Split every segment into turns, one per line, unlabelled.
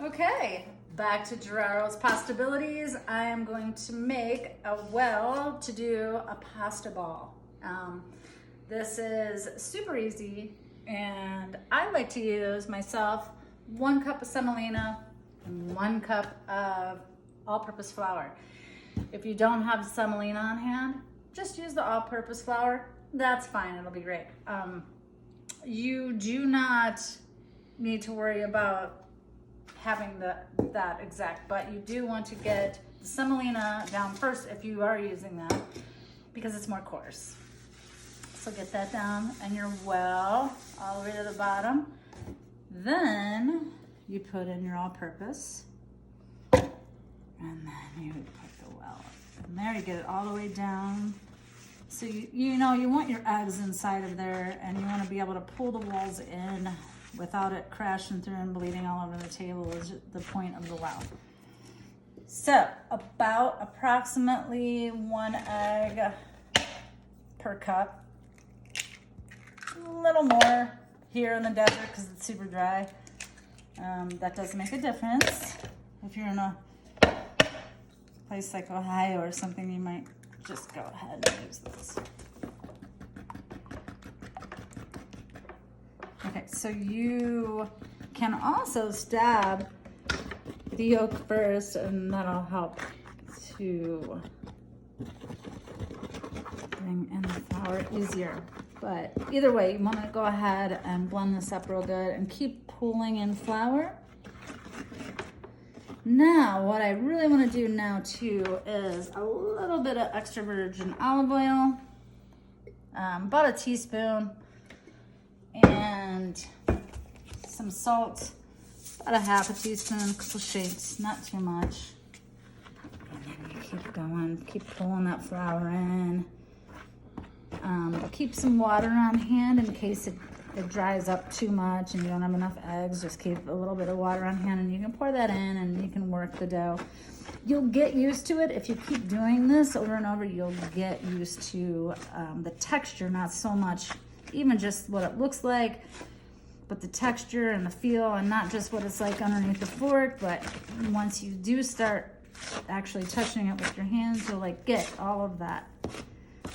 Okay, back to Giraro's Pastabilities. I am going to make a to do a pasta ball. This is super easy, and I like to use myself 1 cup of semolina and 1 cup of all-purpose flour. If you don't have semolina on hand, just use the all-purpose flour. That's fine, it'll be great. You do not need to worry about having that exact, but you do want to get the semolina down first if you are using that, because it's more coarse. So get that down and your all the way to the bottom. Then you put in your all-purpose, and then you put the well in there. You get it all the way down. So you know you want your eggs inside of there, and you want to be able to pull the walls in without it crashing through and bleeding all over the table is the point of the well. So about approximately 1 egg per cup. A little more here in the desert because it's super dry. That does make a difference. If you're in a place like Ohio or something, you might just go ahead and use this. Okay, so you can also stab the yolk first, and that'll help to bring in the flour easier. But either way, you want to go ahead and blend this up real good and keep pulling in flour. Now, what I really want to do now too is a little bit of extra virgin olive oil, about a teaspoon, and some salt, about a half a teaspoon, a couple shakes, not too much. And then you keep going, keep pulling that flour in. Keep some water on hand in case it dries up too much and you don't have enough eggs. Just keep a little bit of water on hand, and you can pour that in and you can work the dough. You'll get used to it. If you keep doing this over and over, you'll get used to the texture, not so much even just what it looks like, but the texture and the feel, and not just what it's like underneath the fork. But once you do start actually touching it with your hands, you'll like get all of that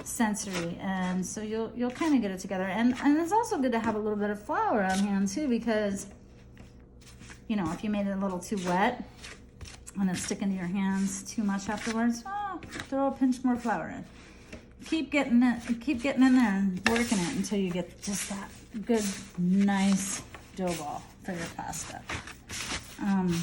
sensory, and so you'll kind of get it together. And it's also good to have a little bit of flour on hand too, because you know, if you made it a little too wet and it's sticking to your hands too much afterwards, throw a pinch more flour in. Keep getting in there and working it until you get just that good, nice dough ball for your pasta. And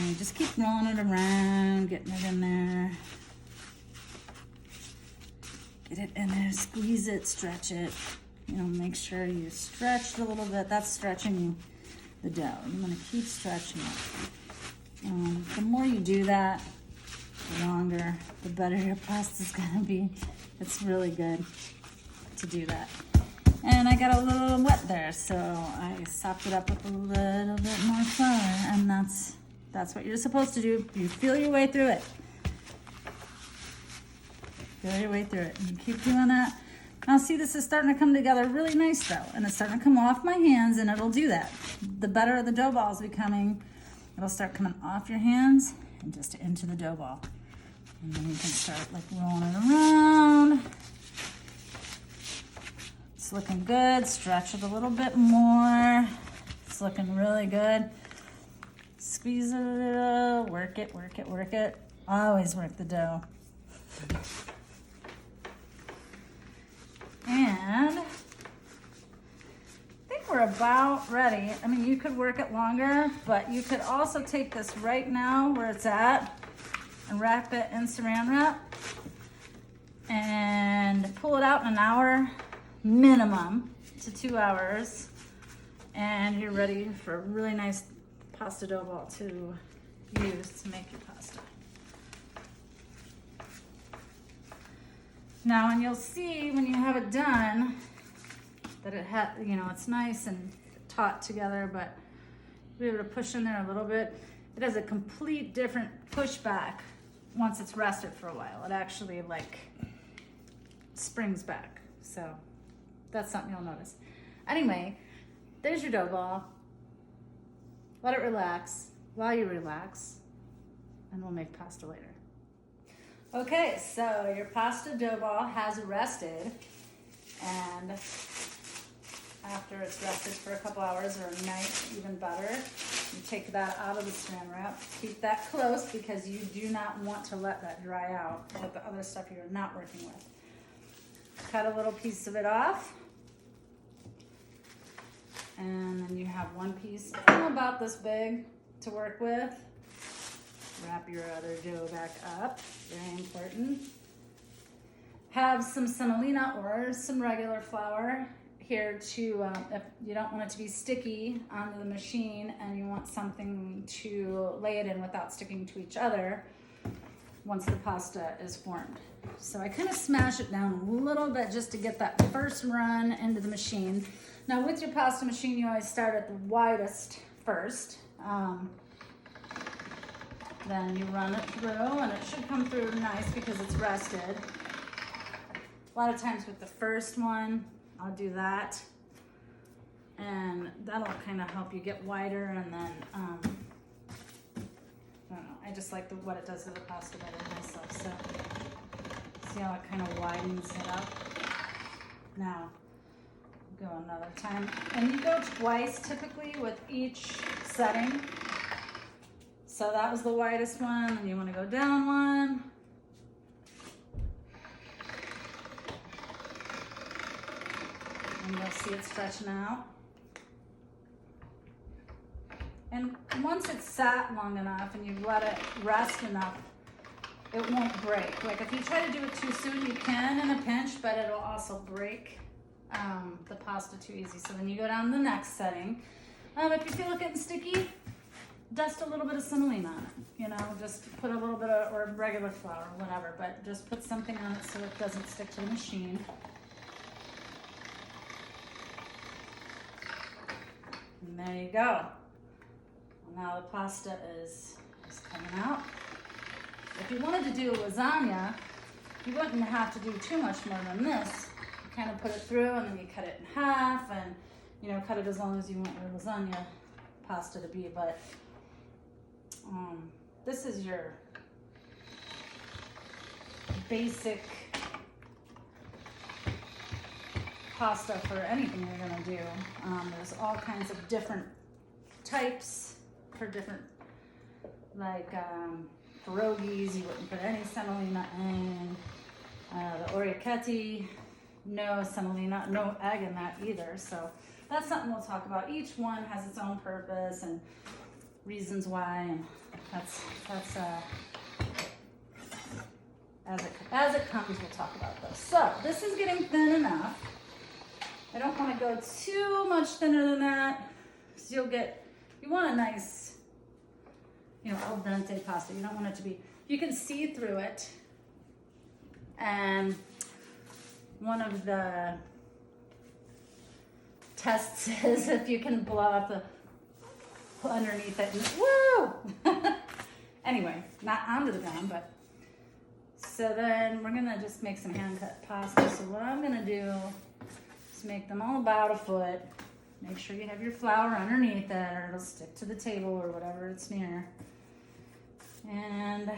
you just keep rolling it around, getting it in there. Get it in there, squeeze it, stretch it. You know, make sure you stretch it a little bit. That's stretching the dough. You want to keep stretching it. The more you do that, the longer, the better your pasta's gonna be. It's really good to do that. And I got a little wet there, so I sopped it up with a little bit more flour, and that's what you're supposed to do. You feel your way through it. Feel your way through it, and keep doing that. Now see, this is starting to come together really nice though, and it's starting to come off my hands, and it'll do that. The better the dough ball is becoming, it'll start coming off your hands and just into the dough ball. And then you can start like rolling it around. It's looking good. Stretch it a little bit more. It's looking really good. Squeeze it a little, work it, work it, work it. Always work the dough. And I think we're about ready. I mean, you could work it longer, but you could also take this right now where it's at and wrap it in saran wrap and pull it out in an hour minimum to 2 hours, and you're ready for a really nice pasta dough ball to use to make your pasta. Now, and you'll see when you have it done that it's nice and taut together, but you'll be able to push in there a little bit. It has a complete different pushback once it's rested for a while. It actually like springs back. So that's something you'll notice. Anyway, there's your dough ball. let it relax while you relax, and we'll make pasta later. Okay, so your pasta dough ball has rested, and after it's rested for a couple hours or a night, even better, you take that out of the saran wrap. Keep that close because you do not want to let that dry out with the other stuff you're not working with. Cut a little piece of it off, and then you have one piece about this big to work with. Wrap your other dough back up, very important. Have some semolina or some regular flour here to, if you don't want it to be sticky onto the machine and you want something to lay it in without sticking to each other once the pasta is formed. So I kind of smash it down a little bit just to get that first run into the machine. Now with your pasta machine, you always start at the widest first. Then you run it through, and it should come through nice because it's rested. A lot of times with the first one, I'll do that, and that'll kind of help you get wider, and then, I don't know, I just like what it does to the pasta better myself, so see how it kind of widens it up? Now, go another time, and you go twice typically with each setting. So that was the widest one, and you want to go down one. And you'll see it stretching out. And once it's sat long enough and you've let it rest enough, it won't break. Like if you try to do it too soon, you can in a pinch, but it'll also break the pasta too easy. So then you go down to the next setting. If you feel it getting sticky, dust a little bit of semolina on it, you know, just put a little bit of, or regular flour, whatever, but just put something on it so it doesn't stick to the machine. And there you go. Well, now the pasta is coming out. If you wanted to do a lasagna, you wouldn't have to do too much more than this. You kind of put it through and then you cut it in half and, you know, cut it as long as you want your lasagna pasta to be, but this is your basic pasta for anything you're gonna do. There's all kinds of different types for different, like pierogies, you wouldn't put any semolina in. The orecchiette, no semolina, no egg in that either. So that's something we'll talk about. Each one has its own purpose and reasons why, and that's as it comes, we'll talk about those. So this is getting thin enough. I don't want to go too much thinner than that, so you want a nice, you know, al dente pasta. You don't want it to be, you can see through it, and one of the tests is if you can blow up the underneath it and woo! Anyway, not onto the ground, but so then we're gonna just make some hand cut pasta. So what I'm gonna do is make them all about a foot. Make sure you have your flour underneath that or it'll stick to the table or whatever it's near. And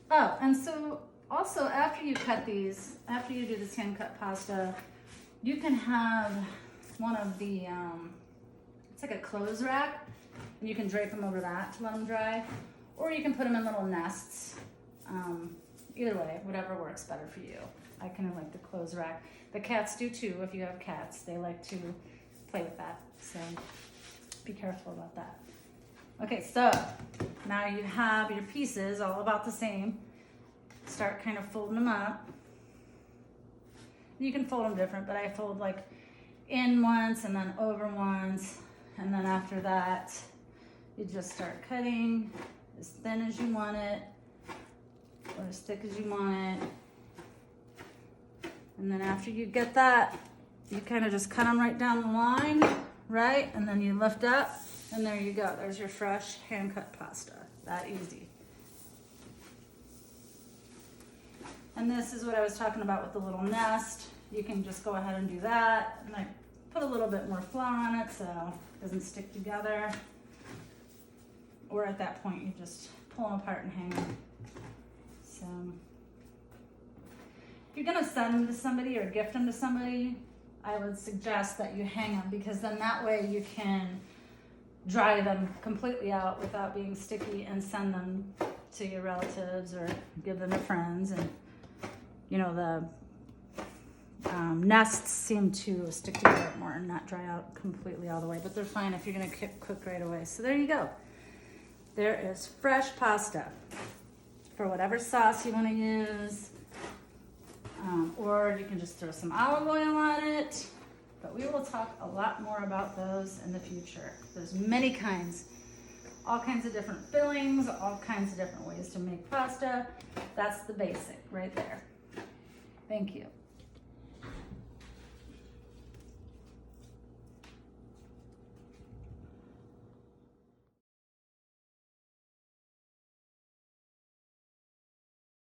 oh, and so also after you cut these, after you do this hand cut pasta, you can have one of the it's like a clothes rack, and you can drape them over that to let them dry, or you can put them in little nests. Either way, whatever works better for you. I kind of like the clothes rack. The cats do too. If you have cats, they like to play with that. So be careful about that. Okay, so now you have your pieces all about the same. Start kind of folding them up. You can fold them different, but I fold like in once and then over once. And then after that, you just start cutting as thin as you want it or as thick as you want it. And then after you get that, you kind of just cut them right down the line, right? And then you lift up, and there you go. There's your fresh hand-cut pasta. That easy. And this is what I was talking about with the little nest. You can just go ahead and do that. And I put a little bit more flour on it so it doesn't stick together. Or at that point, you just pull them apart and hang them. So if you're gonna send them to somebody or gift them to somebody, I would suggest that you hang them, because then that way you can dry them completely out without being sticky and send them to your relatives or give them to friends. And you know, the nests seem to stick together more and not dry out completely all the way, but they're fine if you're gonna cook right away. So there you go. There is fresh pasta for whatever sauce you want to use, or you can just throw some olive oil on it, but we will talk a lot more about those in the future. There's many kinds, all kinds of different fillings, all kinds of different ways to make pasta. That's the basic right there. Thank you.